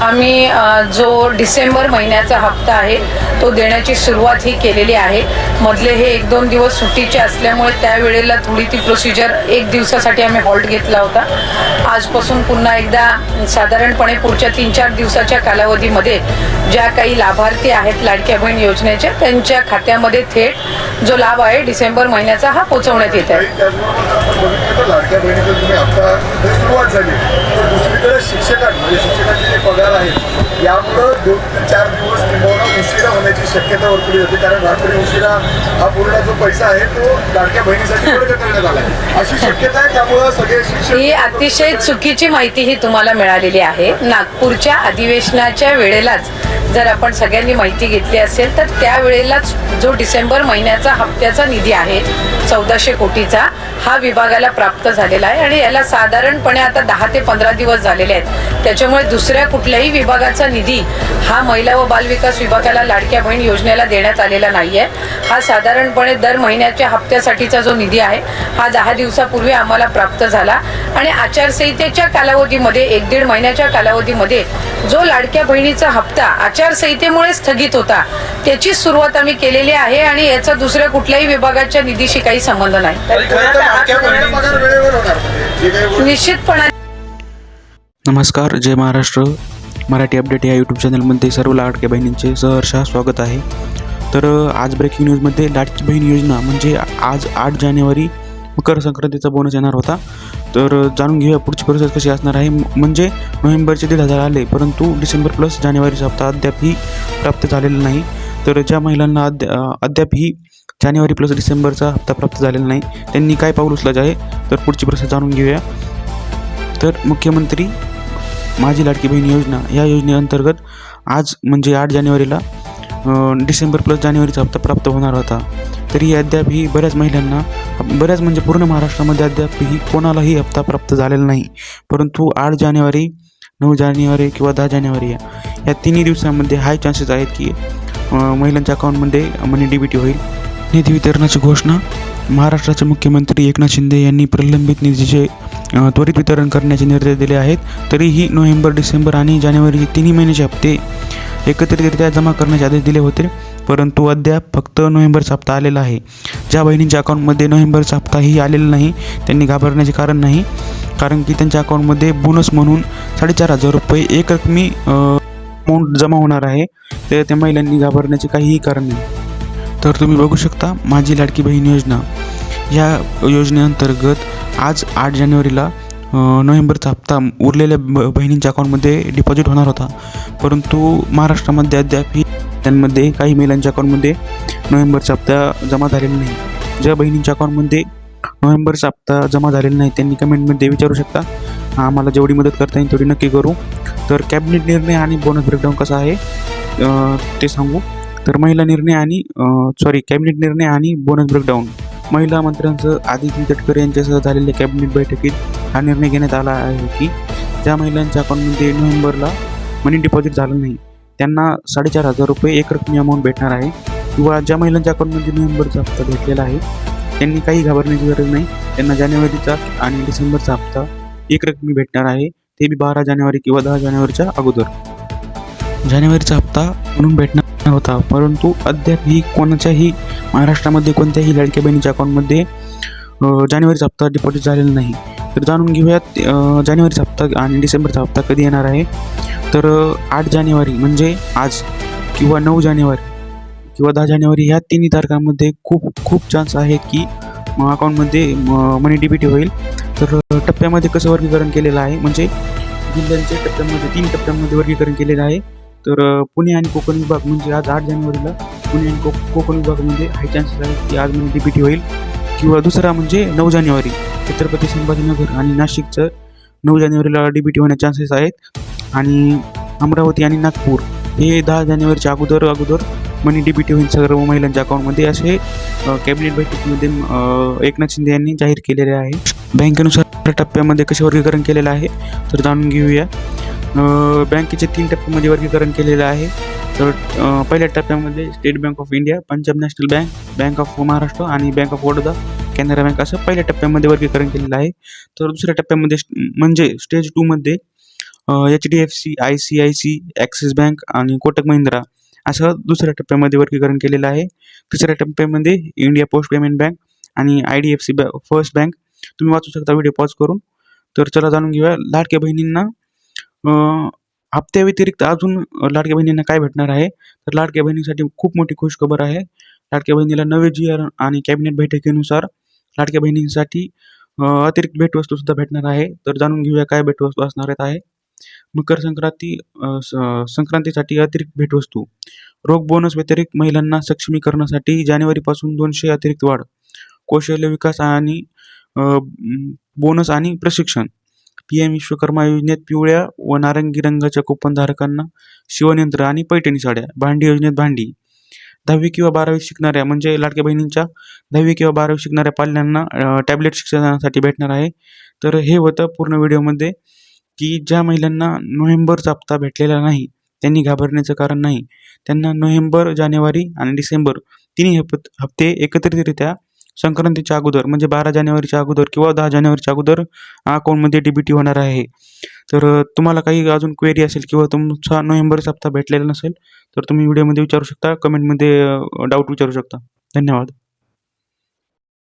आम्ही जो डिसेंबर महिन्याचा हप्ता आहे तो देण्याची सुरुवात ही केलेली आहे। मधले हे 1-2 दिवस सुट्टीचे असल्यामुळे त्यावेळेला थोडी ती प्रोसिजर 1 दिवसासाठी आम्ही हॉल्ट घेतला होता। आजपासून पुन्हा एकदा साधारणपणे पुढच्या 3-4 दिवसाच्या कालावधीमध्ये ज्या काही लाभार्थी आहेत लाडक्या बहीण योजनेचे त्यांच्या खात्यामध्ये थेट जो लाभ आहे डिसेंबर महिन्याचा हा पोहोचवण्यात येत आहे। लाडक्या बहिणीचा तुम्ही हप्ता सुरुवात झाली तर दुसरीकडे शिक्षकांचे जे पगार आहेत यामुळं 2-4 दिवस किंवा उशिरा होण्याची शक्यता वर्तवली होती, कारण रात्री उशिरा हा पूर्ण जो पैसा आहे तो लाडक्या बहिणीसाठी वर्ग करण्यात आला आहे, अशी शक्यता आहे। त्यामुळं सगळे शिक्षक ही अतिशय चुकीची माहिती ही तुम्हाला मिळालेली आहे। नागपूरच्या अधिवेशनाच्या वेळेलाच जर आपण सगळ्यांनी माहिती घेतली असेल तर त्यावेळेलाच जो डिसेंबर महिन्याचा हप्त्याचा निधी आहे 1400 कोटीचा हा विभागाला प्राप्त झालेला आहे आणि याला साधारणपणे आता 10 ते 15 दिवस झालेले आहेत। त्याच्यामुळे दुसऱ्या कुठल्याही विभागाचा निधी हा महिला व बालविकास विभागाला लाडक्या बहीण योजनेला देण्यात आलेला नाहीये। हा साधारणपणे दर महिन्याच्या हप्त्यासाठीचा जो निधी आहे हा 10 दिवसापूर्वी आम्हाला प्राप्त झाला आणि आचारसंहितेच्या कालावधीमध्ये 1-1.5 महिन्याच्या कालावधीमध्ये जो लाडक्या बहिणीचा हप्ता आचारसंहितेमुळे स्थगित होता त्याची सुरुवात आम्ही केलेली आहे आणि याचा दुसऱ्या कुठल्याही विभागाच्या निधीशी काही संबंध नाही। निश्चितपणे नमस्कार, जय महाराष्ट्र मराठी अपडेट या यूट्यूब चॅनलमध्ये सर्व लाडक्या बहिणींचे सहर्ष स्वागत आहे। तर आज ब्रेकिंग न्यूजमध्ये लाडकी बहीण योजना म्हणजे आज 8 जानेवारी मकर संक्रांतीचा बोनस येणार होता। तर जाणून घेऊया पुढची प्रोसेस कशी असणार आहे। म्हणजे नोव्हेंबरचे 1,500 आले, परंतु डिसेंबर प्लस जानेवारीचा हप्ता अद्यापही प्राप्त झालेला नाही। तर ज्या महिलांना अद्यापही जानेवारी प्लस डिसेंबरचा हप्ता प्राप्त झालेला नाही त्यांनी काय पाऊल उचलायचे आहे, तर पुढची प्रोसेस जाणून घेऊया। तर मुख्यमंत्री माझी लाडकी बहीण योजना या योजनेअंतर्गत आज म्हणजे 8 जानेवारीला डिसेंबर प्लस जानेवारीचा हप्ता प्राप्त होणार होता। तरी अद्यापही बऱ्याच महिलांना म्हणजे पूर्ण महाराष्ट्रामध्ये अद्यापही कोणालाही हप्ता प्राप्त झालेला नाही। परंतु 8 जानेवारी 9 जानेवारी किंवा 10 जानेवारी या तिन्ही दिवसांमध्ये हाय चान्सेस आहेत की महिलांच्या अकाउंटमध्ये मनी डीबीटी होईल। निधी वितरणाची घोषणा महाराष्ट्राचे मुख्यमंत्री एकनाथ शिंदे यांनी प्रलंबित निधीचे त्वरित वितरण करण्याचे निर्देश दिले आहेत। तरीही नोव्हेंबर, डिसेंबर आणि जानेवारी तिन्ही महिन्याचे हप्ते एकत्रितरित्या जमा करण्याचे आदेश दिले होते, परंतु अद्याप फक्त नोव्हेंबरचा हप्ता आलेला आहे। ज्या बहिणींच्या अकाउंटमध्ये नोव्हेंबरचा हप्ताही आलेला नाही त्यांनी घाबरण्याचे कारण नाही, कारण की त्यांच्या अकाउंटमध्ये बोनस म्हणून 4,500 रुपये एकरकमी अमाऊंट जमा होणार आहे। तर त्या महिलांनी घाबरण्याचे काहीही कारण नाही। तर तुम्ही बघू शकता माझी लाडकी बहीण योजना या योजनेअंतर्गत आज 8 जानेवारीला नोव्हेंबरचा हप्ता उरलेल्या बहिणींच्या अकाउंटमध्ये डिपॉझिट होणार होता, परंतु महाराष्ट्रामध्ये अद्यापही त्यांमध्ये काही महिलांच्या अकाउंटमध्ये नोव्हेंबरचा हप्ता जमा झालेला नाही। ज्या बहिणींच्या अकाउंटमध्ये नोव्हेंबरचा हप्ता जमा झालेला नाही त्यांनी कमेंटमध्ये विचारू शकता, आम्हाला जेवढी मदत करता येईल तेवढी नक्की करू। तर कॅबिनेट निर्णय आणि बोनस ब्रेकडाऊन कसा आहे ते सांगू। तर कॅबिनेट निर्णय आणि बोनस ब्रेकडाऊन महिला मंत्र्यांसह आदिती तटकरे यांच्यासह झालेल्या कॅबिनेट बैठकीत हा निर्णय घेण्यात आला आहे की ज्या महिलांच्या अकाउंटमध्ये नोव्हेंबरला मनी डिपॉझिट झालं नाही त्यांना 4,500 रुपये एकरकमी अमाऊंट भेटणार आहे, किंवा ज्या महिलांच्या अकाउंटमध्ये नोव्हेंबरचा हप्ता भेटलेला आहे त्यांनी काही घाबरण्याची गरज नाही, त्यांना जानेवारीचा आणि डिसेंबरचा हप्ता एकरकमी भेटणार आहे, ते बी 12 जानेवारी किंवा 10 जानेवारीच्या अगोदर। जानेवारीचा हप्ता म्हणून भेटणार होता, परंतु अद्यापही कोणाच्याही महाराष्ट्रामध्ये कोणत्याही लाडक्या बहिणीच्या अकाउंटमध्ये जानेवारीचा हप्ता डिपॉझिट झालेला नाही। तर जाणून घेऊयात जानेवारीचा हप्ता आणि डिसेंबरचा हप्ता कधी येणार आहे। तर 8 जानेवारी म्हणजे आज किंवा 9 जानेवारी किंवा 10 जानेवारी ह्या तिन्ही तारखांमध्ये खूप चान्स आहेत की अकाउंटमध्ये मनी डीबीटी होईल। तर टप्प्यामध्ये कसं वर्गीकरण केलेलं आहे, म्हणजे जिल्ह्यांच्या टप्प्यामध्ये 3 टप्प्यांमध्ये वर्गीकरण केलेलं आहे। तर पुणे आणि कोकण विभाग म्हणजे आज 8 जानेवारीला पुणे आणि कोकण विभागामध्ये हाय चान्सेस आहेत की आज मनी डीबीटी होईल, किंवा दुसरा म्हणजे 9 जानेवारी छत्रपती संभाजीनगर आणि नाशिकचं 9 जानेवारीला डीबीटी होण्याचे चान्सेस आहेत, आणि अमरावती आणि नागपूर हे 10 जानेवारीच्या अगोदर मनी डीबीटी होईल सर्व महिलांच्या अकाउंटमध्ये, असे कॅबिनेट बैठकीमध्ये एकनाथ शिंदे यांनी जाहीर केलेले आहे। बँकेनुसार टप्प्यामध्ये कसे वर्गीकरण केलेलं आहे तर जाणून घेऊया। बँकेचे 3 टप्प्यामध्ये वर्गीकरण केलेलं आहे। तर पहिल्या टप्प्यामध्ये State Bank of India, Punjab National Bank, Bank of Maharashtra आणि Bank of Baroda, Canara Bank असं पहिल्या टप्प्यामध्ये वर्गीकरण केलेलं आहे। तर दुसऱ्या टप्प्यामध्ये म्हणजे स्टेज 2 मध्ये HDFC, ICICI, ॲक्सिस बँक आणि कोटक महिंद्रा असं दुसऱ्या टप्प्यामध्ये वर्गीकरण केलेलं आहे. तिसऱ्या टप्प्यामध्ये इंडिया पोस्ट पेमेंट बँक आणि IDFC फर्स्ट बँक. तुम्ही वाचू शकता व्हिडिओ पॉज करून. तर चला जाणून घेऊया लाडक्या बहिणींना हप्त्याव्यतिरिक्त अजून लाडक्या बहिणींना काय भेटणार आहे. तर लाडक्या बहिणीसाठी खूप मोठी खुशखबर आहे. लाडक्या बहिणीला नवे GR आणि कॅबिनेट बैठकीनुसार लाडक्या बहिणींसाठी अतिरिक्त भेटवस्तूसुद्धा भेटणार आहे. तर जाणून घेऊया काय भेटवस्तू असणार आहे. मकर संक्रांतीसाठी अतिरिक्त भेटवस्तू. रोख बोनस व्यतिरिक्त महिलांना सक्षमीकरणासाठी जानेवारीपासून 200 अतिरिक्त वाढ. कौशल्य विकास आणि बोनस आणि प्रशिक्षण. PM विश्वकर्मा योजनेत पिवळ्या व नारंगी रंगाच्या कुपनधारकांना शिवणयंत्र आणि पैठणी साड्या. भांडी योजनेत भांडी. 10वी किंवा 12वी शिकणाऱ्या म्हणजे लाडक्या बहिणींच्या 10वी किंवा 12वी शिकणाऱ्या पाल्यांना टॅबलेट शिक्षणासाठी भेटणार आहे. तर हे होतं पूर्ण व्हिडिओमध्ये की ज्या महिलांना नोव्हेंबरचा हप्ता भेटलेला नाही त्यांनी घाबरण्याचं कारण नाही. त्यांना नोव्हेंबर, जानेवारी आणि डिसेंबर तिन्ही हप्ते एकत्रितरित्या संक्रांतीच्या अगोदर म्हणजे 12 जानेवारीच्या अगोदर किंवा 10 जानेवारीच्या अगोदर अकाउंटमध्ये DBT होणार आहे. तर तुम्हाला काही अजून क्वेरी असेल किंवा तुमचा नोव्हेंबरचा हप्ता भेटलेला नसेल तर तुम्ही व्हिडिओमध्ये विचारू शकता, कमेंटमध्ये डाऊट विचारू शकता. धन्यवाद.